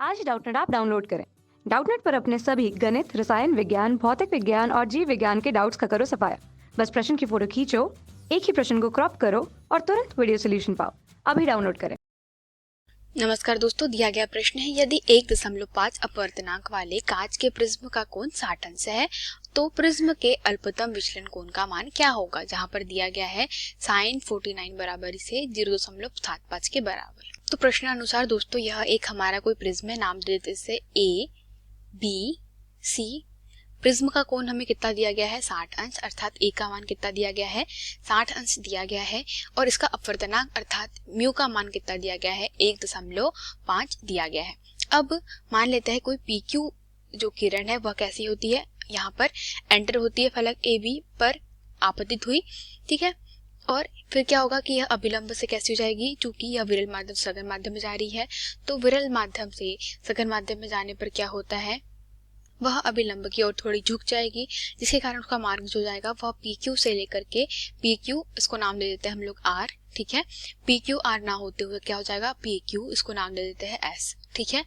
आज Doubtnut app download करें। Doubtnut पर अपने सभी गणित, रसायन विज्ञान, भौतिक विज्ञान और जीव विज्ञान के डाउट्स का करो सफाया। बस प्रश्न की फोटो खींचो, एक ही प्रश्न को क्रॉप करो और तुरंत वीडियो सोल्यूशन पाओ। अभी डाउनलोड करें। नमस्कार दोस्तों, दिया गया प्रश्न है यदि 1.5 अपवर्तनांक वाले कांच के प्रिज्म का कोण 60 अंश है तो प्रिज्म के अल्पतम विचलन कोण का मान क्या होगा। जहां पर दिया गया है sin 49 बराबर से 0.75 के बराबर। तो प्रश्न अनुसार दोस्तों यह एक हमारा कोई प्रिज्म है, नाम दे देते इसे ए बी सी। प्रिज्म का कोण हमें कितना दिया गया है 60 अंश, अर्थात ए का मान कितना दिया गया है 60 अंश दिया गया है। और इसका अपवर्तनांक अर्थात म्यू का मान कितना दिया गया है 1.5 दिया गया है। अब मान लेते हैं कोई पी क्यू जो किरण है वह कैसी होती है, यहाँ पर एंटर होती है फलक ए बी पर आपतित हुई, ठीक है। और फिर क्या होगा कि यह अभिलंब से कैसी हो जाएगी, चूंकि यह विरल माध्यम से सघन माध्यम में जा रही है तो विरल माध्यम से सघन माध्यम में जाने पर क्या होता है, वह अभिलंब की ओर थोड़ी झुक जाएगी, जिसके कारण उसका मार्ग जो जाएगा वह पी क्यू से लेकर के पी क्यू, इसको नाम दे देते हैं हम लोग आर, ठीक है। पी क्यू आर ना होते हुए क्या हो जाएगा पी क्यू, इसको नाम दे देते हैं एस, ठीक है।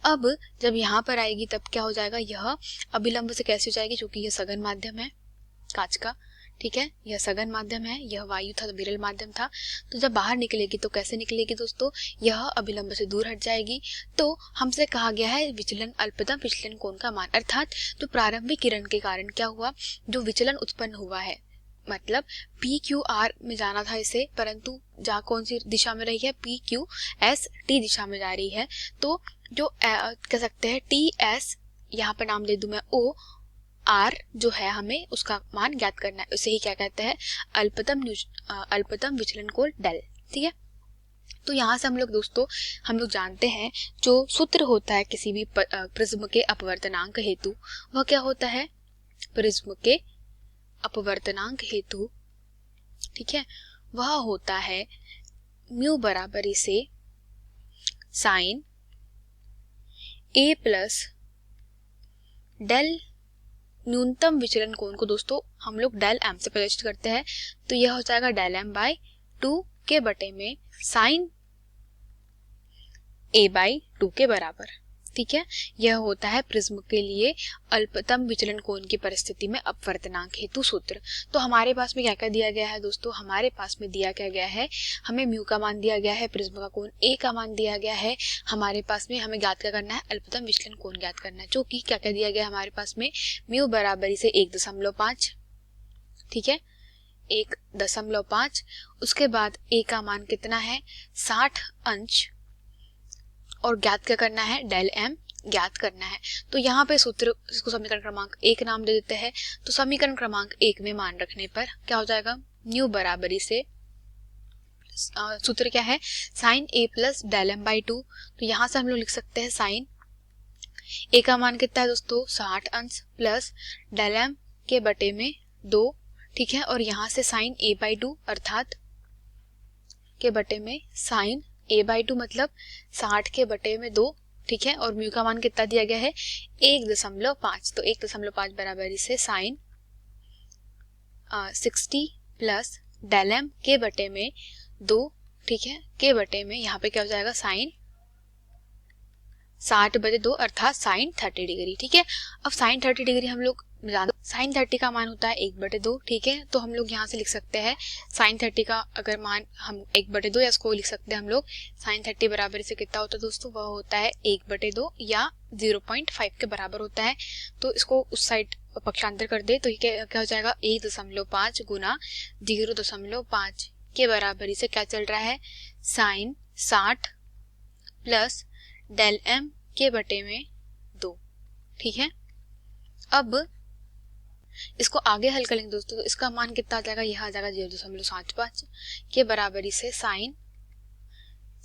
अब जब यहाँ पर आएगी तब क्या हो जाएगा, यह अभिलंब से कैसे हो जाएगी, क्योंकि यह सघन माध्यम है कांच का, ठीक है। यह सघन माध्यम है, यह वायु था, विरल माध्यम था। तो जब बाहर निकलेगी तो कैसे निकलेगी दोस्तों, यह अभिलंब से दूर हट जाएगी। तो हमसे कहा गया है विचलन अल्पतम विचलन कोण का मान, अर्थात जो प्रारंभिक किरण के कारण क्या हुआ, जो विचलन उत्पन्न हुआ है, मतलब पी क्यू आर में जाना था इसे, परंतु जहाँ कौन सी दिशा में रही है पी क्यू एस टी दिशा में जा रही है। तो जो कह सकते हैं टी एस, यहाँ पर नाम दे दूं मैं ओ आर जो है, हमें उसका मान ज्ञात करना है। उसे ही क्या कहते हैं अल्पतम विचलन कोण डेल, ठीक है। तो यहाँ से हम लोग दोस्तों हम लोग जानते हैं जो सूत्र होता है किसी भी प्रिज्म के अपवर्तनांक हेतु, वह क्या होता है, प्रिज्म के अपवर्तनांक हेतु, ठीक है, वह होता है म्यू बराबर से साइन ए प्लस डेल न्यूनतम विचलन कोण को दोस्तों हम लोग डेल एम से प्रदर्शित करते हैं। तो यह हो जाएगा डेल एम बाई 2 के बटे में साइन ए बाई 2 के बराबर, ठीक है। यह होता है प्रिज्म के लिए अल्पतम विचलन कोण की परिस्थिति में अपवर्तनांक हेतु सूत्र। तो हमारे पास में क्या क्या दिया गया है दोस्तों, हमारे पास में दिया क्या गया है, हमें म्यू का मान दिया गया है, प्रिज्म का कोण ए का मान दिया गया है, हमारे पास में हमें ज्ञात क्या करना है, अल्पतम विचलन कोण ज्ञात करना है, जो कि क्या क्या दिया गया हमारे पास में म्यू बराबर से 1.5, ठीक है 1.5। उसके बाद ए का मान कितना है 60 अंश, और ज्ञात क्या करना है डेल एम ज्ञात करना है। तो यहाँ पे सूत्र, इसको समीकरण क्रमांक 1 नाम दे देते हैं। तो समीकरण क्रमांक 1 में मान रखने पर क्या हो जाएगा, न्यू बराबरी से सूत्र क्या है sine A plus del M by 2। तो यहाँ से हम लोग लिख सकते हैं साइन ए का मान कितना है दोस्तों 60 अंश प्लस डेल एम के बटे में 2, ठीक है। और यहाँ से साइन ए बाई 2 अर्थात के बटे में साइन ए बाई 2 मतलब 60 के बटे में 2, ठीक है। और म्यू का मान कितना दिया गया है 1.5। तो 1.5 बराबर से साइन 60 प्लस डेल एम के बटे में 2, ठीक है, के बटे में यहाँ पे क्या हो जाएगा साइन 60 बटे 2 अर्थात साइन 30 डिग्री, ठीक है। अब साइन 30 डिग्री हम लोग साइन 30 का मान होता है 1/2, ठीक है। तो हम लोग यहाँ से लिख सकते हैं साइन 30 का अगर मान हम 1/2 या इसको लिख सकते हैं हम लोग साइन 30 बराबर से कितना होता है दोस्तों, वह होता है 1/2 या 0.5 के बराबर होता है। तो इसको उस साइड पक्षांतर कर दे तो ये क्या हो जाएगा 1.5 गुना 0.5 के बराबर से क्या चल रहा है साइन 60 प्लस डेल एम के बटे में 2, ठीक है। अब इसको आगे हल करेंगे दोस्तों, तो इसका मान कितना आ जाएगा, यह आ जाएगा 0.75 के बराबरी से साइन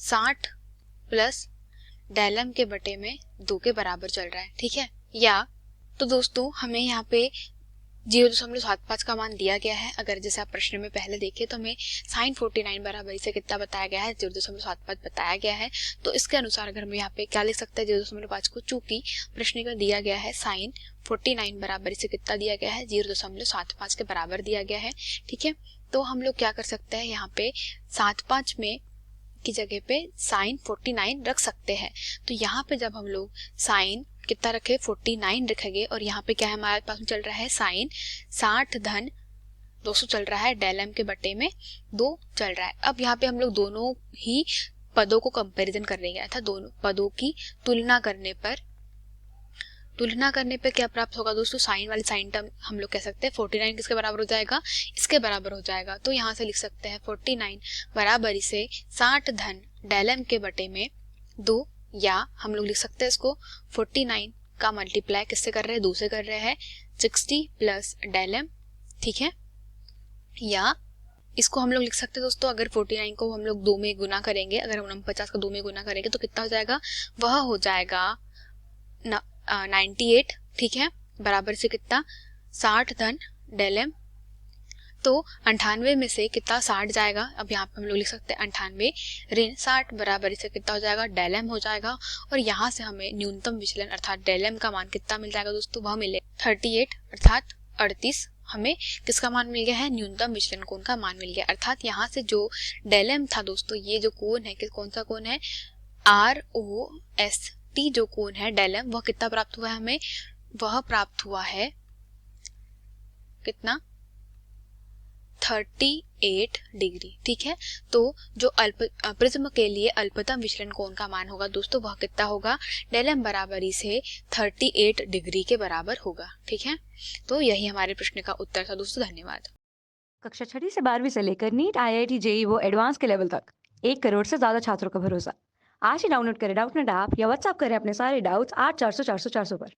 60 प्लस डेल एम के बटे में 2 के बराबर चल रहा है, ठीक है। या तो दोस्तों हमें यहाँ पे 0.75 का मान दिया गया है। अगर जैसे आप प्रश्न में पहले देखें तो हमें साइन 49 बराबर से कितना बताया गया है 0.75 बताया गया है। तो इसके अनुसार अगर हम यहाँ पे क्या लिख सकते हैं 0.5 को, चूंकि प्रश्न का दिया गया है साइन 49 बराबर से कितना दिया गया है 0.75 के बराबर दिया गया है, ठीक है। तो हम लोग क्या कर सकते हैं यहाँ पे 75 में की जगह पे साइन 49 रख सकते हैं। तो यहाँ पे जब हम लोग साइन कितना रखे 49 रखेंगे और यहाँ पे क्या है हमारे पास में चल रहा है साइन 60 धन 200 चल रहा है, डेल एम के बटे में 2 चल रहा है। अब यहाँ पे हम लोग दोनों ही पदों को कंपैरिजन कर रहे हैं, अर्थात दोनों पदों की तुलना करने पर क्या प्राप्त होगा दोस्तों, साइन वाली साइन टर्म हम लोग कह सकते हैं 49 किसके बराबर हो जाएगा, इसके बराबर हो जाएगा। तो यहाँ से लिख सकते हैं 49 बराबर इसे 60 धन डेल एम के बटे में 2, या हम लोग लिख सकते हैं इसको 49 का मल्टीप्लाई किससे कर रहे हैं, 2 से कर रहे हैं, 60 प्लस डेल एम, ठीक है। या इसको हम लोग लिख सकते हैं दोस्तों, अगर 49 को हम लोग 2 में गुना करेंगे, अगर हम 50 का 2 में गुना करेंगे तो कितना हो जाएगा, वह हो जाएगा 98, ठीक है, बराबर से कितना 60 धन डेल एम। तो 98 में से कितना 60 जाएगा, अब यहाँ पे हम लोग लिख सकते हैं 98 ऋण 60 बराबर से कितना हो जाएगा, डेल एम हो जाएगा। और यहाँ से हमें न्यूनतम विचलन अर्थात डेल एम का मान कितना मिल जाएगा दोस्तों, वह मिले 38 अर्थात 38। हमें किसका मान मिल गया है, न्यूनतम विचलन कोण का मान मिल गया। अर्थात यहाँ से जो डेल एम था दोस्तों, ये जो कोण है कौन सा कोण है, ROST जो कोण है डेल एम, वह कितना प्राप्त हुआ है हमें, वह प्राप्त हुआ है कितना 38 डिग्री, ठीक है। तो जो प्रिज्म के लिए अल्पतम विचलन कोण का मान होगा दोस्तों, वह कितना होगा, डेल एम बराबर इसे 38 डिग्री के बराबर होगा, ठीक है। तो यही हमारे प्रश्न का उत्तर था दोस्तों, धन्यवाद। कक्षा 6 से 12वीं से लेकर नीट, IIT, JEE वो एडवांस के लेवल तक 1 करोड़ से ज्यादा छात्रों का भरोसा। आज ही डाउनलोड करें डाउटनेट ऐप या व्हाट्सएप करें अपने सारे डाउट्स 8400 400 400 पर।